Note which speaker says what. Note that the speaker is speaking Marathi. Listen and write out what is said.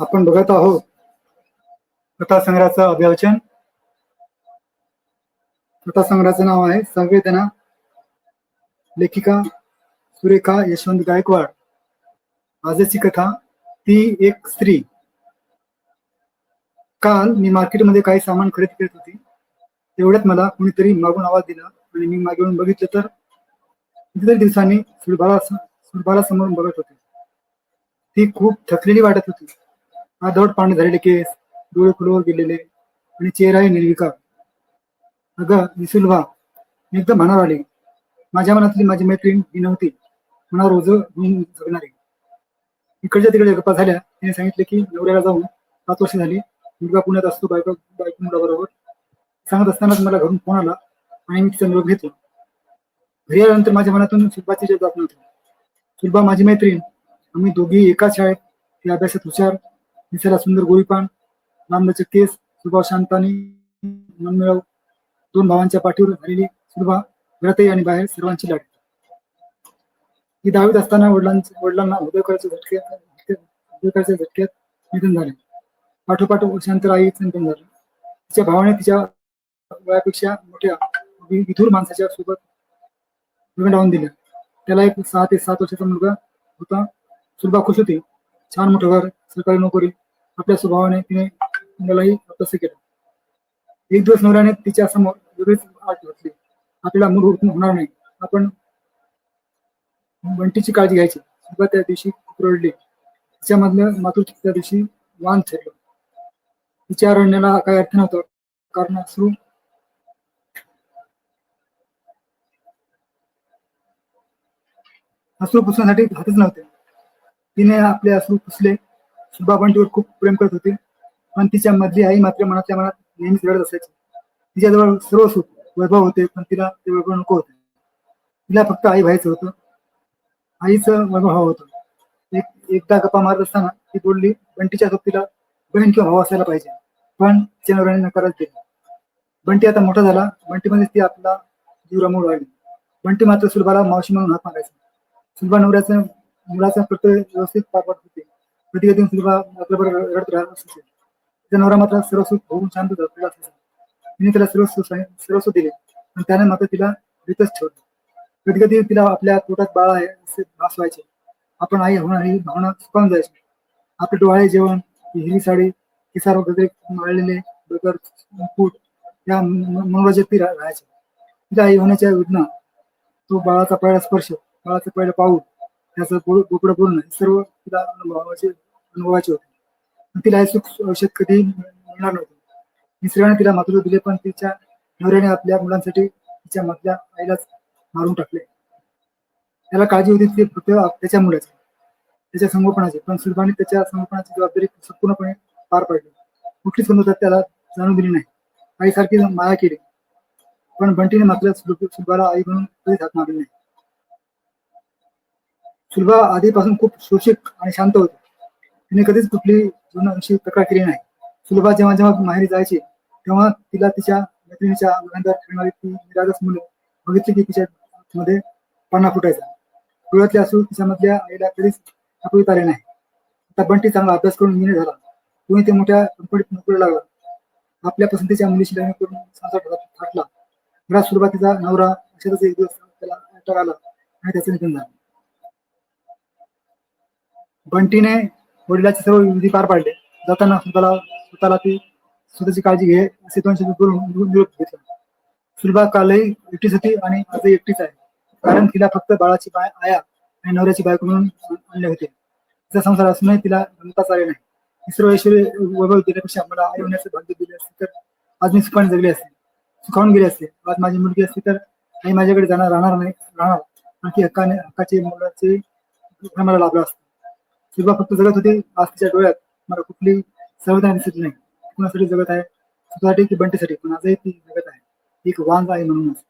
Speaker 1: आपण बघत आहोत कथासंग्रहाचं अभिवाचन. कथासंग्रहाचं नाव आहे संवेदना. लेखिका सुरेखा यशवंत गायकवाड. आजची कथा ती एक स्त्री. काल मी मार्केटमध्ये काही सामान खरेदी करत होती. तेवढ्यात मला कुणीतरी मागून आवाज दिला आणि मी मागे वळून बघितलं तर कितीतरी दिवसांनी सुरबाला समोरून बघत होते. ती खूप थकलेली वाटत होती. अर्धवट पाणी झालेले केस, डोळे फुलवर गेलेले आणि चेहराही निर्विकार. अगं विसुलभा, मी एकदम म्हणावर आले. माझ्या मनातली माझी मैत्रीण ही नव्हती, मनावर ओझं घेऊन जगणारी. इकडच्या तिकडे गप्पा झाल्या. तिने सांगितले की नवऱ्याला जाऊन 5 वर्ष झाली. मुलगा पुण्यात असतो बायको मुलाबरोबर. सांगत असतानाच मला घरून फोन आला आणि मी तिचा निरोप घेतला. घरी आल्यानंतर माझ्या मनातून सुलभाची जात नव्हती. सुलभा माझी मैत्रीण. आम्ही दोघी एकाच शाळेत. ती अभ्यासात हुशार, दिसायला सुंदर गोळीपान, लांबलचक केस. सुलभा शांत आणि मनमिळाऊ. 2 भावांच्या पाठीवर झालेली सुलभा घरातही आणि बाहेर सर्वांची लाडकी. ही 10वीत असताना वडिलांना हृदयविकाराच्या झटक्यात निधन झाले. पाठोपाठ वर्षांतर आईचं निधन झालं. तिच्या भावाने तिच्या वयापेक्षा मोठ्या विधूर माणसाच्या सोबत लग्न लावून दिलं. त्याला एक 6 ते 7 वर्षाचा मुलगा होता. सुलभा खुश होती. छान मोठं घर, सरकारी नोकरी. आपल्या स्वभावाने तिने मुलालाही तसे केलं. एक दिवस नवऱ्याने तिच्या समोर वेगळीच आट घातली. आपल्याला मूल होणार नाही, आपण बंटीची काळजी घ्यायची. सुलभा त्या दिवशी खूप रडली. तिच्यामधलं मातृत्व त्या दिवशी वान ठरलं. तिच्या रडण्याला काही अर्थ नव्हता, कारण अश्रू पुसण्यासाठी हातच नव्हते. तिने आपले अश्रू पुसले. सुलभा बंटीवर खूप प्रेम करत होती, पण तिच्या मधली आई मात्र मनातल्या मनात नेहमीच रडत असायची. तिच्याजवळ सर्व सुख वैभव होते, पण तिला ते वैभव नको होते. तिला फक्त आई व्हायचं होतं. आईचं वैभव हवं होतं. एकदा गप्पा मारत असताना ती बोलली, बंटीच्या सोबतीला बहीण किंवा भाऊ असायला पाहिजे, पण तिच्या नवऱ्याने नकारच दिला. बंटी आता मोठा झाला. बंटीमध्ये ती आपला जीव रमवू लागली. बंटी मात्र सुलभाला मावशी म्हणून हात मागायचा. सुलभा नवऱ्याचं मुलाचं कर्तव्य व्यवस्थित पार पाडत होते. कधी कधी सुलभा रात्रभर रडत राहत असायची. तिचा नवरा मात्र सर्व सुख होऊन शांत झोपलेला असायचा. तिने त्याला सर्वस्व दिले, पण त्याने मात्र तिला भीतच ठेवलं. कधी कधी तिला आपल्या पोटात बाळ आहे असे भास व्हायचे. आपण आई होणार ही भावना सुकावून जायची. आपले डोहाळे जेवण, हिरवी साडी, केसार वगैरे माळलेले डोकर फूट, या मनोरंजक ती राहायची. तिला आई होण्याच्या वेदना, तो बाळाचा पहिला स्पर्श, बाळाचं पहिलं पाऊल, त्याचं बोकडं बोलणं, सर्व तिला अनुभवायचे होते. तिला हे सुख औषध कधी मिळणार नव्हतं. निसर्गाने तिला मातृत्व दिले, पण तिच्या नवऱ्याने आपल्या मुलांसाठी तिच्या मधल्या आईलाच मारून टाकले. त्याला काळजी होती ती फक्त त्याच्या मुलाची, त्याच्या संगोपनाची, पण सुलभाने त्याच्या संगोपनाची जबाबदारी संपूर्णपणे पार पाडली. कुठलीच गंभीरता त्याला जाणून दिली नाही. आईसारखी माया केली, पण बंटीने मात्र सुलभाला आई म्हणून कधीच हात मारली नाही. सुलभा आधीपासून खूप शोषित आणि शांत होती. तिने कधीच कुठली जीवनाविषयी तक्रार केली नाही. सुलभा जेव्हा जेव्हा माहेरी जायची, तेव्हा तिला तिच्या मैत्रिणीच्या अंगावर खेळणारी ती निरागस मुलं बघितली की तिच्या मध्ये पाना फुटायचा. डोळ्यातले असू तिच्यामधल्या आईला कधीच आठवत आले नाही. आता बंटी चांगला अभ्यास करून इंजिनियर झाला. कोणी ते मोठ्या कंपनीत नोकरीला लागला. आपल्या पसंतीच्या मुलीशी लग्न करून संसार थाटला. घरात सुलभा तिचा नवरा अशातच एक दिवस त्याला अटक आला आणि त्याचं निधन झालं. बंटीने वडिलांचे सर्व विधी पार पाडले. जाताना स्वतःला ती स्वतःची काळजी घे असे 2 शब्द बोलून निरोप घेतला. सुलभा कालही एकटीच होती आणि आजही एकटीच आहे, कारण तिला फक्त बाळाची आया आणि नवऱ्याची बायको म्हणून आणले होते. तिचा संसार असूनही तिला गमताच आले नाही. सर्व ऐश्वर्य वैभव देण्यापेक्षा मला आई होण्याचं भाग्य दिले असते तर आज मी सुखाने जगले असते, सुखावून गेले असते. आज माझी मुलगी असते तर आई माझ्याकडे राहणार नाही, आणखी हक्काचे मुलाचे मला लाभला असतं. सुलभा फक्त जगत होती. आज तिच्या डोळ्यात मला कुठली संवेदना दिसत नाही. कुणासाठी जगत आहे, स्वतःसाठी की बंटीसाठी, पण आजही ती जगत आहे एक वांग आहे म्हणूनच.